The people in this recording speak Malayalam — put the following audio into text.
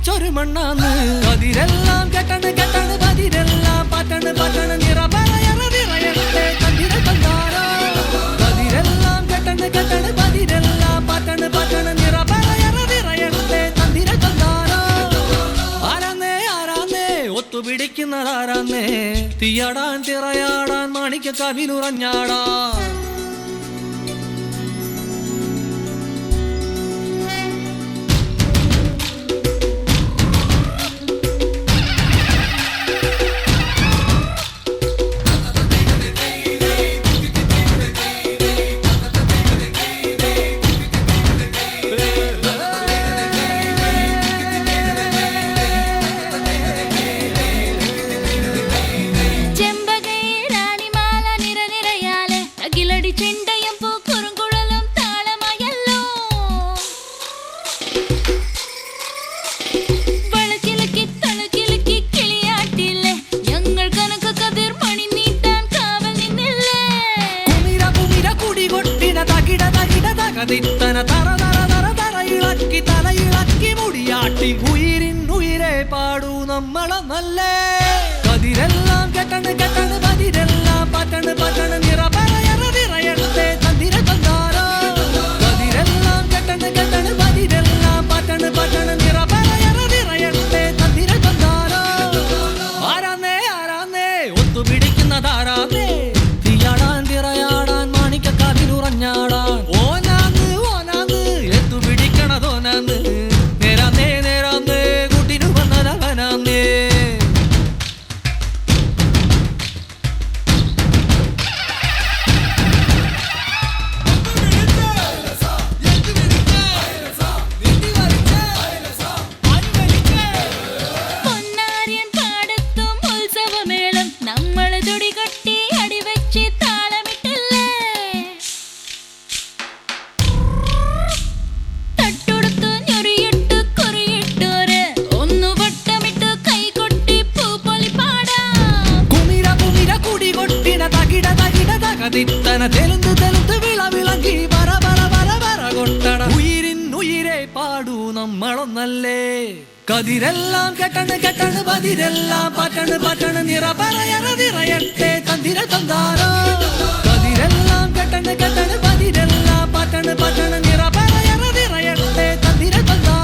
പഠിച്ചൊരു മണ്ണാന്ന് കതിരെല്ലാം കെട്ടണ് കെട്ടണ് പതിരെല്ലാം പറ്റണ് പറ്റണ് നിറപറയറതിറയട്ടെ കതിര കണ്ടാരോ കതിരെല്ലാം കെട്ടണ് കെട്ടണ് പതിരെല്ലാം പറ്റണ് പറ്റണ് നിറപറയറതിറയട്ടെ കതിര കണ്ടാരോ ആരാന്നേ ആരാന്നേ ഒത്തുപിടിക്കുന്നതാരാന്നേ തീയാടാൻ തിറയാടാൻ മാണിക്ക കവിലുറഞ്ഞാടാ ഇളക്കി തലയിളക്കി മുടിയാട്ടി ഉയിരിനുയിരെ പാടൂ നമ്മളെ നല്ലേ കതിരെല്ലാം കെട്ടണ് കെട്ടണ് പതിരെല്ലാം പറ്റണ് പറ്റണ് നിറപറയറതിറയട്ടെ തന്തിര കണ്ടാരോ കതിരെല്ലാം കെട്ടണ് കെട്ടണ് പതിരെല്ലാം പറ്റണ് പറ്റണ് നിറപറയറതിറയട്ടെ തന്തിര കണ്ടാരോ ആരാന്നേ ആരാന്നേ ഒത്തുപിടിക്കുന്നതാരാന്നേ തീയാടാൻ തിറയാടാൻ മാണിക്ക കവിലുറഞ്ഞാടാൻ നേരാന്നേ നേരാന്നേ കൂട്ടിനു വന്നതവനാന്നേ തെലുന്ത് തെലുന്ത് വിളവിളങ്ങി വര വര വര വര കൊട്ടട ഉയിരിനുയിരെ പാടൂ നമ്മളൊന്നല്ലേ കതിരെല്ലാം കെട്ടണ് കെട്ടണ് പതിരെല്ലാം പറ്റണ് പറ്റണ് നിറപറയറതിറയട്ടെ തന്തിര തന്താരോ കതിരെല്ലാം കെട്ടണ് കെട്ടണ് പതിരെല്ലാം പറ്റണ് പറ്റണ് നിറപറയറതിറയട്ടെ തന്തിര തന്താരോ